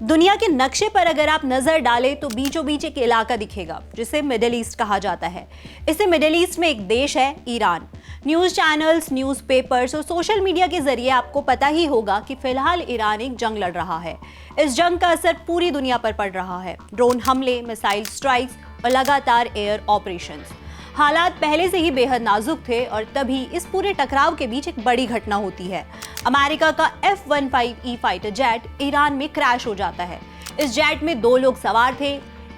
दुनिया के नक्शे पर अगर आप नजर डालें तो बीचों बीच एक इलाका दिखेगा जिसे मिडिल ईस्ट कहा जाता है। इसे मिडिल ईस्ट में एक देश है ईरान। न्यूज़ चैनल्स, न्यूज़पेपर्स और सोशल मीडिया के जरिए आपको पता ही होगा कि फिलहाल ईरान एक जंग लड़ रहा है। इस जंग का असर पूरी दुनिया पर पड़ रहा है। ड्रोन हमले, मिसाइल स्ट्राइक्स और लगातार एयर ऑपरेशंस। हालात पहले से ही बेहद नाजुक थे और तभी इस पूरे टकराव के बीच एक बड़ी घटना होती है। अमेरिका का F-15E फाइटर जेट ईरान में क्रैश हो जाता है। इस जेट में 2 लोग सवार थे,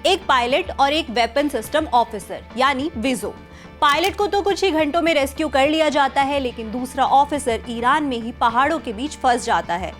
एक पायलट और एक वेपन सिस्टम ऑफिसर यानी विजो। पायलट को तो कुछ ही घंटों में रेस्क्यू कर लिया जाता है, लेकिन दूसरा ऑफिसर ईरान में ही पहाड़ों के बीच फंस जाता है।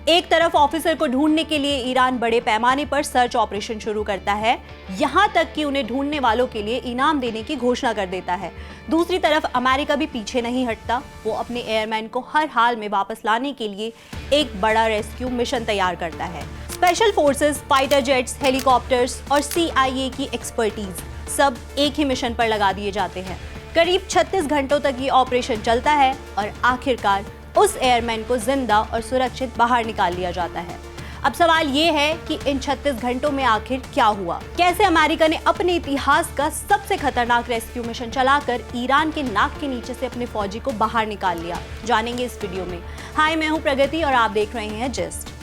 एक तरफ ऑफिसर को ढूंढने के लिए ईरान बड़े पैमाने पर सर्च ऑपरेशन शुरू करता है, यहां तक कि उन्हें ढूंढने वालों के लिए इनाम देने की घोषणा कर देता है। दूसरी तरफ अमेरिका भी पीछे नहीं हटता। वो अपने एयरमैन को हर हाल में वापस लाने के लिए एक बड़ा रेस्क्यू मिशन तैयार करता है। Special forces, fighter jets, helicopters और CIA की एक्सपर्टीज सब एक ही मिशन पर लगा दिए जाते हैं। करीब 36 घंटों तक ये ऑपरेशन चलता है और आखिरकार उस एयरमैन को जिंदा और सुरक्षित बाहर निकाल लिया जाता है। अब सवाल ये है कि इन 36 घंटों में आखिर क्या हुआ? कैसे अमेरिका ने अपने इतिहास का सबसे खतरनाक रेस्क्यू मिशन चलाकर ईरान के नाक के नीचे से अपने फौजी को बाहर निकाल लिया, जानेंगे इस वीडियो में। हाय, मैं हूं प्रगति और आप देख रहे हैं जिस्ट।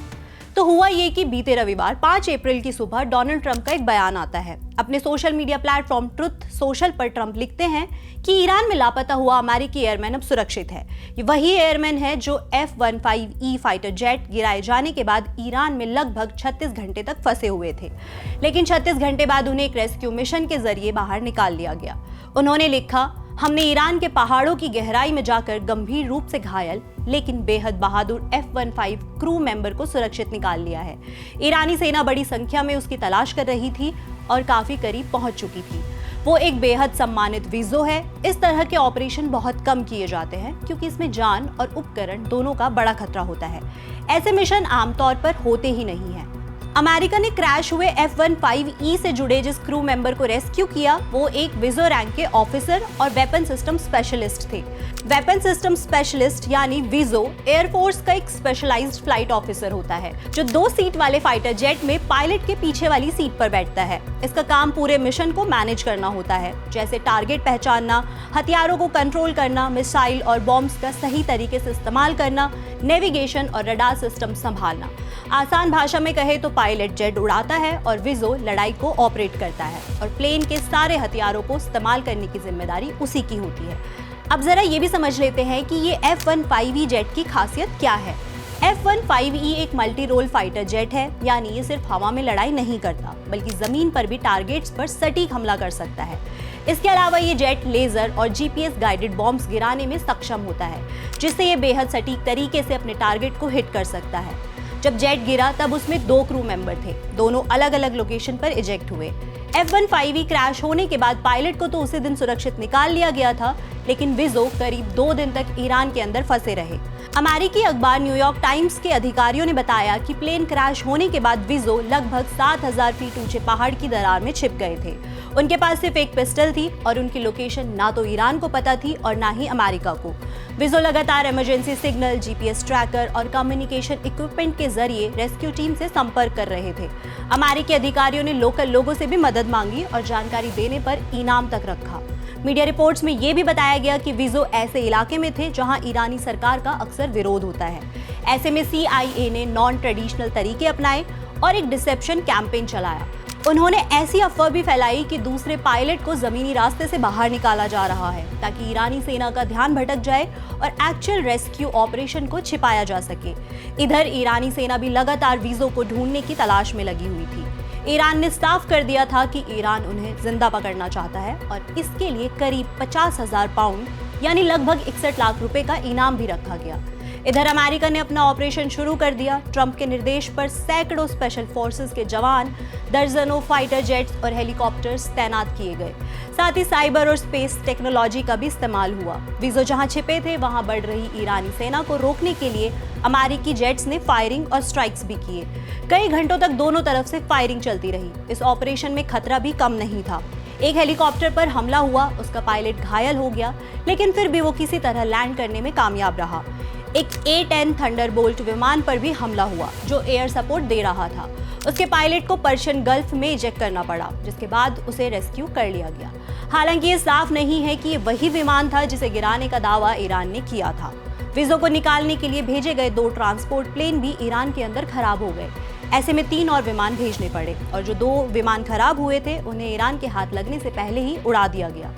तो हुआ ये कि बीते रविवार 5 अप्रैल की सुबह डोनाल्ड ट्रंप का एक बयान आता है। अपने social media platform truth social पर ट्रंप लिखते हैं कि ईरान में लापता हुआ अमेरिकी एयरमैन अब सुरक्षित है। ये वही एयरमैन है जो F-15E फाइटर जेट गिराए जाने के बाद ईरान में लगभग 36 घंटे तक फंसे हुए थे, लेकिन 36 घंटे बाद उन्हें एक रेस्क्यू मिशन के जरिए बाहर निकाल लिया गया। उन्होंने लिखा, हमने ईरान के पहाड़ों की गहराई में जाकर गंभीर रूप से घायल लेकिन बेहद बहादुर F-15 क्रू मेंबर को सुरक्षित निकाल लिया है। ईरानी सेना बड़ी संख्या में उसकी तलाश कर रही थी और काफी करीब पहुंच चुकी थी। वो एक बेहद सम्मानित विजो है। इस तरह के ऑपरेशन बहुत कम किए जाते हैं क्योंकि इसमें जान और उपकरण दोनों का बड़ा खतरा होता है। ऐसे मिशन आमतौर पर होते ही नहीं हैं। अमेरिका ने क्रैश हुए F-15E से जुड़े जिस क्रू मेंबर को रेस्क्यू किया वो एक विजो रैंक के ऑफिसर और वेपन सिस्टम स्पेशलिस्ट थे। वेपन सिस्टम स्पेशलिस्ट यानी विजो एयरफोर्स का एक स्पेशलाइज्ड फ्लाइट ऑफिसर होता है जो 2 सीट वाले फाइटर जेट में पायलट के पीछे वाली सीट पर बैठता है। इसका काम पूरे मिशन को मैनेज करना होता है, जैसे टारगेट पहचानना, हथियारों को कंट्रोल करना, मिसाइल और बॉम्ब्स का सही तरीके से इस्तेमाल करना, नेविगेशन और रडार सिस्टम संभालना। आसान भाषा में कहे तो पायलट जेट उड़ाता है और विजो लड़ाई को ऑपरेट करता है और प्लेन के सारे हथियारों को इस्तेमाल करने की जिम्मेदारी उसी की होती है। अब जरा ये भी समझ लेते हैं कि ये F-15E जेट की खासियत क्या है। F-15E एक मल्टी रोल फाइटर जेट है, यानी ये सिर्फ हवा में लड़ाई नहीं करता बल्कि जमीन पर भी टारगेट्स पर सटीक हमला कर सकता है। इसके अलावा ये जेट लेजर और GPS गाइडेड बॉम्ब्स गिराने में सक्षम होता है, जिससे ये बेहद सटीक तरीके से अपने टारगेट को हिट कर सकता है। जब जेट गिरा तब उसमें 2 क्रू मेंबर थे, दोनों अलग अलग लोकेशन पर इजेक्ट हुए। F-15E क्रैश होने के बाद पायलट को तो उसी दिन सुरक्षित निकाल लिया गया था, लेकिन विजो करीब 2 दिन तक ईरान के अंदर फंसे रहे। अमेरिकी अखबार न्यूयॉर्क टाइम्स के अधिकारियों ने बताया कि प्लेन क्रैश होने के बाद विजो लगभग 7000 फीट ऊंचे पहाड़ की दरार में छिप गए थे। उनके पास सिर्फ एक पिस्टल थी और उनकी लोकेशन ना तो ईरान को पता थी और ना ही अमेरिका को। विजो लगातार इमरजेंसी सिग्नल, GPS ट्रैकर और कम्युनिकेशन इक्विपमेंट के जरिए रेस्क्यू टीम से संपर्क कर रहे थे। अमेरिकी अधिकारियों ने लोकल लोगों से भी मदद मांगी और जानकारी देने पर इनाम तक रखा। मीडिया रिपोर्ट्स में ये भी बताया गया कि विजो ऐसे इलाके में थे जहां ईरानी सरकार का अक्सर विरोध होता है। ऐसे में CIA ने नॉन ट्रेडिशनल तरीके अपनाए और एक डिसेप्शन कैंपेन चलाया। उन्होंने ऐसी अफवाह भी फैलाई कि दूसरे पायलट को जमीनी रास्ते से बाहर निकाला जा रहा है ताकि ईरानी सेना का ध्यान भटक जाए और एक्चुअल रेस्क्यू ऑपरेशन को छिपाया जा सके। इधर ईरानी सेना भी लगातार विजो को ढूंढने की तलाश में लगी हुई थी। ईरान ने साफ कर दिया था कि ईरान उन्हें जिंदा पकड़ना चाहता है और इसके लिए करीब 50,000 पाउंड यानी लगभग 61 लाख रुपए का इनाम भी रखा गया। इधर अमेरिका ने अपना ऑपरेशन शुरू कर दिया। ट्रंप के निर्देश पर सैकड़ों स्पेशल फोर्सेस के जवान, दर्जनों फाइटर जेट्स और हेलीकॉप्टर्स तैनात किए गए। साथ ही साइबर और स्पेस टेक्नोलॉजी का भी इस्तेमाल हुआ। विजो जहां छिपे थे वहां बढ़ रही ईरानी सेना को रोकने के लिए अमेरिकी जेट्स ने फायरिंग और स्ट्राइक्स भी किए। कई घंटों तक दोनों तरफ से फायरिंग चलती रही। इस ऑपरेशन में खतरा भी कम नहीं था। एक हेलीकॉप्टर पर हमला हुआ, उसका पायलट घायल हो गया, लेकिन फिर भी वो किसी तरह लैंड करने में कामयाब रहा। एक A-10 थंडरबोल्ट विमान पर भी हमला हुआ जो एयर सपोर्ट दे रहा था। उसके पायलट को पर्शियन गल्फ में इजेक्ट करना पड़ा, जिसके बाद उसे रेस्क्यू कर लिया गया। हालांकि ये साफ नहीं है कि ये वही विमान था जिसे गिराने का दावा ईरान ने किया था। वीज़ों को निकालने के लिए भेजे गए 2 ट्रांसपोर्ट प्लेन भी ईरान के अंदर खराब हो गए। ऐसे में 3 और विमान भेजने पड़े और जो 2 विमान खराब हुए थे उन्हें ईरान के हाथ लगने से पहले ही उड़ा दिया गया।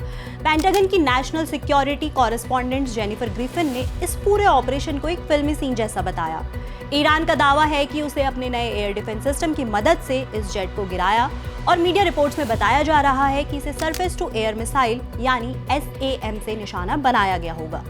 पेंटागन की national security correspondent Jennifer Griffin ने इस पूरे ऑपरेशन को एक फिल्मी सीन जैसा बताया। ईरान का दावा है कि उसे अपने नए एयर डिफेंस सिस्टम की मदद से इस जेट को गिराया और मीडिया रिपोर्ट्स में बताया जा रहा है कि इसे सरफेस टू एयर मिसाइल यानी SAM से निशाना बनाया गया होगा।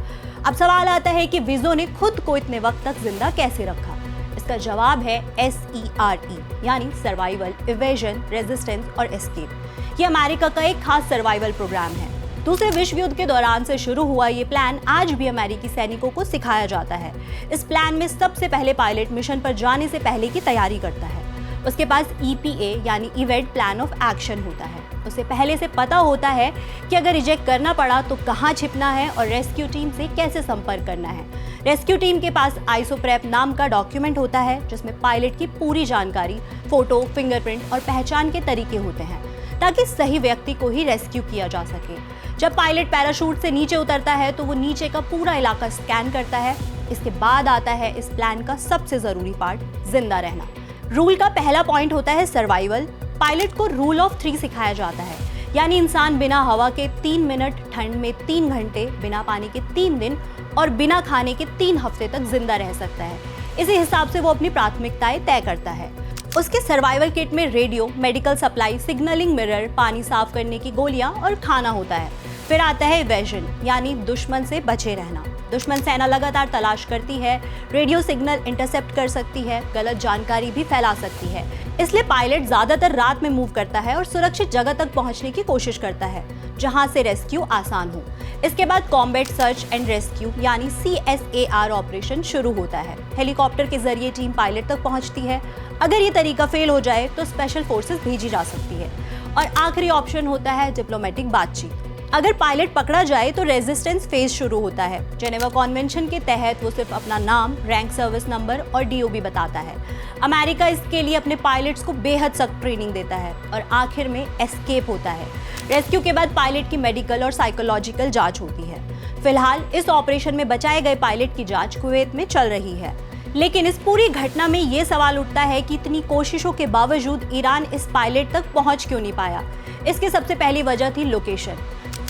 अब सवाल आता है कि वीज़ों ने खुद को इतने वक्त तक जिंदा कैसे रखा। इसका जवाब है SERE यानी सर्वाइवल, इवेजन, रेजिस्टेंस और एस्केप। ये अमेरिका का एक खास सर्वाइवल प्रोग्राम है। दूसरे विश्व युद्ध के दौरान से शुरू हुआ ये प्लान आज भी अमेरिकी सैनिकों को सिखाया जाता है। इस प्लान में सबसे पहले पायलट मिशन पर जाने से पहले की तैयारी करता है। उसके पास EPA यानी इवेंट प्लान ऑफ एक्शन होता है। उसे पहले से पता होता है कि अगर इजेक्ट करना पड़ा तो कहाँ छिपना है और रेस्क्यू टीम से कैसे संपर्क करना है। रेस्क्यू टीम के पास आइसोप्रेप नाम का डॉक्यूमेंट होता है जिसमें पायलट की पूरी जानकारी, फोटो, फिंगरप्रिंट और पहचान के तरीके होते हैं ताकि सही व्यक्ति को ही रेस्क्यू किया जा सके। जब पायलट पैराशूट से नीचे उतरता है तो वो नीचे का पूरा इलाका स्कैन करता है। इसके बाद आता है इस प्लान का सबसे जरूरी पार्ट, जिंदा रहना। रूल का पहला पॉइंट होता है सर्वाइवल। पायलट को रूल ऑफ 3 सिखाया जाता है, यानी इंसान बिना हवा के 3 मिनट, ठंड में 3 घंटे, बिना पानी के 3 दिन और बिना खाने के 3 हफ्ते तक जिंदा रह सकता है। इसी हिसाब से वो अपनी प्राथमिकताएं तय करता है। उसके सर्वाइवल किट में radio, medical supply, signalling mirror, पानी साफ करने की गोलियां और खाना होता है। फिर आता है इवेजन यानी दुश्मन से बचे रहना। दुश्मन सेना लगातार तलाश करती है, रेडियो सिग्नल इंटरसेप्ट कर सकती है, गलत जानकारी भी फैला सकती है। इसलिए पायलट ज्यादातर रात में मूव करता है और सुरक्षित जगह तक पहुंचने की कोशिश करता है जहां से रेस्क्यू आसान हो। इसके बाद कॉम्बैट सर्च एंड रेस्क्यू यानी CSAR ऑपरेशन शुरू होता है। हेलीकॉप्टर के जरिए टीम पायलट तक पहुंचती है। अगर ये तरीका फेल हो जाए तो स्पेशल फोर्सेस भेजी जा सकती है। और आखिरी ऑप्शन होता है डिप्लोमेटिक बातचीत। अगर पायलट पकड़ा जाए तो रेजिस्टेंस फेज शुरू होता है। जेनेवा कन्वेंशन के तहत वो सिर्फ अपना नाम, रैंक, सर्विस नंबर और DOB बताता है। अमेरिका इसके लिए अपने पायलट्स को बेहद सख्त ट्रेनिंग देता है और आखिर में एस्केप होता है। रेस्क्यू के बाद पायलट की मेडिकल और साइकोलॉजिकल जांच होती है। फिलहाल इस ऑपरेशन में बचाए गए पायलट की जांच कुवैत में चल रही है। लेकिन इस पूरी घटना में ये सवाल उठता है कि इतनी कोशिशों के बावजूद ईरान इस पायलट तक पहुंच क्यों नहीं पाया। इसकी सबसे पहली वजह थी लोकेशन।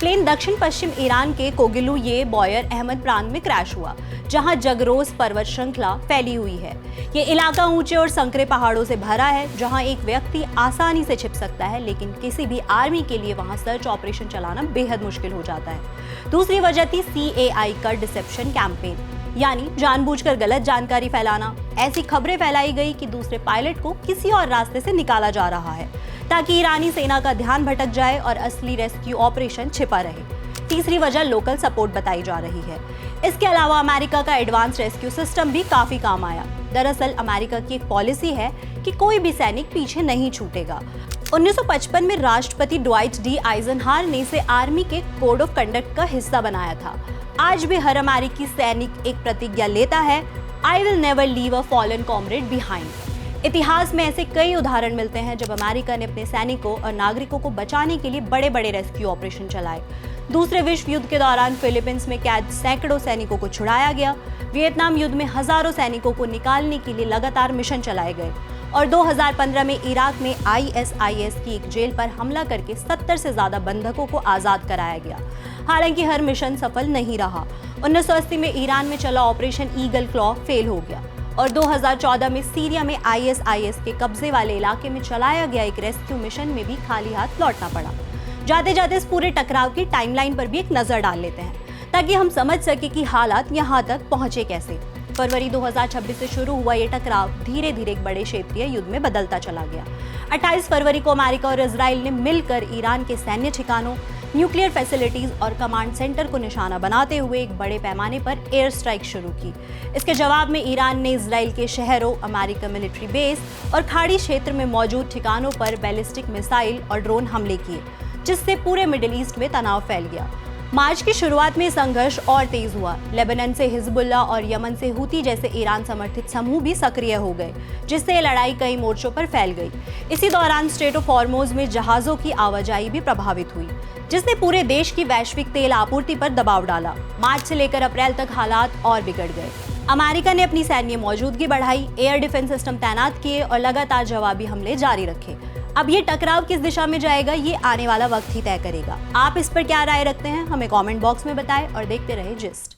प्लेन दक्षिण पश्चिम ईरान के कोगिलू ये बॉयर अहमद प्रांत में क्रैश हुआ, जहां जगरोस पर्वत श्रृंखला फैली हुई है। ये इलाका ऊंचे और संकरे पहाड़ों से भरा है, जहां एक व्यक्ति आसानी से छिप सकता है, लेकिन किसी भी आर्मी के लिए वहां सर्च ऑपरेशन चलाना बेहद मुश्किल हो जाता है। दूसरी वजह थी CAI का डिसेप्शन कैंपेन, यानी जानबूझकर गलत जानकारी फैलाना। ऐसी खबरें फैलाई गई कि दूसरे पायलट को किसी और रास्ते से निकाला जा रहा है ताकि ईरानी सेना का ध्यान भटक जाए और असली रेस्क्यू ऑपरेशन छिपा रहे। तीसरी वजह लोकल सपोर्ट बताई जा रही है। इसके अलावा अमेरिका का एडवांस रेस्क्यू सिस्टम भी काफी काम आया। दरअसल अमेरिका की एक पॉलिसी है कि कोई भी सैनिक पीछे नहीं छूटेगा। 1955 में राष्ट्रपति ड्वाइट D. आइजनहावर ने इसे आर्मी के कोड ऑफ कंडक्ट का हिस्सा बनाया था। आज भी हर अमेरिकी सैनिक एक प्रतिज्ञा लेता है, I will never leave a fallen comrade behind। इतिहास में ऐसे कई उदाहरण मिलते हैं जब अमेरिका ने अपने सैनिकों और नागरिकों को बचाने के लिए बड़े बड़े रेस्क्यू ऑपरेशन चलाए। दूसरे विश्व युद्ध के दौरान फिलीपींस में कैद सैकड़ों सैनिकों को छुड़ाया गया। वियतनाम युद्ध में हजारों सैनिकों को निकालने के लिए लगातार मिशन चलाए गए और 2015 में इराक में ISIS की एक जेल पर हमला करके 70 से ज्यादा बंधकों को आजाद कराया गया। हालांकि हर मिशन सफल नहीं रहा। 1980 में ईरान में चला ऑपरेशन ईगल क्लॉ फेल हो गया और 2014 में सीरिया में ISIS के कब्जे वाले इलाके में चलाया गया एक रेस्क्यू मिशन में भी खाली हाथ लौटना पड़ा। जाते जाते इस पूरे टकराव की टाइमलाइन पर भी एक नजर डाल लेते हैं ताकि हम समझ सके कि हालात यहाँ तक पहुंचे कैसे। फरवरी 2026 से शुरू हुआ ये टकराव धीरे धीरे एक बड़े क्षेत्रीय युद्ध में बदलता चला गया। 28 फरवरी को अमेरिका और इजराइल ने मिलकर ईरान के सैन्य ठिकानों, न्यूक्लियर फैसिलिटीज और कमांड सेंटर को निशाना बनाते हुए एक बड़े पैमाने पर एयर स्ट्राइक शुरू की। इसके जवाब में ईरान ने इजराइल के शहरों, अमेरिकन मिलिट्री बेस और खाड़ी क्षेत्र में मौजूद ठिकानों पर बैलिस्टिक मिसाइल और ड्रोन हमले किए, जिससे पूरे मिडिल ईस्ट में तनाव फैल गया। मार्च की शुरुआत में संघर्ष और तेज हुआ। लेबनान से हिजबुल्लाह और यमन से हूती जैसे ईरान समर्थित समूह भी सक्रिय हो गए, जिससे लड़ाई कई मोर्चों पर फैल गई। इसी दौरान स्ट्रेट ऑफ हॉर्मुज में जहाजों की आवाजाही भी प्रभावित हुई, जिसने पूरे देश की वैश्विक तेल आपूर्ति पर दबाव डाला। मार्च से लेकर अप्रैल तक हालात और बिगड़ गए। अमेरिका ने अपनी सैन्य मौजूदगी बढ़ाई, एयर डिफेंस सिस्टम तैनात किए और लगातार जवाबी हमले जारी रखे। अब ये टकराव किस दिशा में जाएगा, ये आने वाला वक्त ही तय करेगा। आप इस पर क्या राय रखते हैं, हमें कमेंट बॉक्स में बताएं और देखते रहे जिस्ट।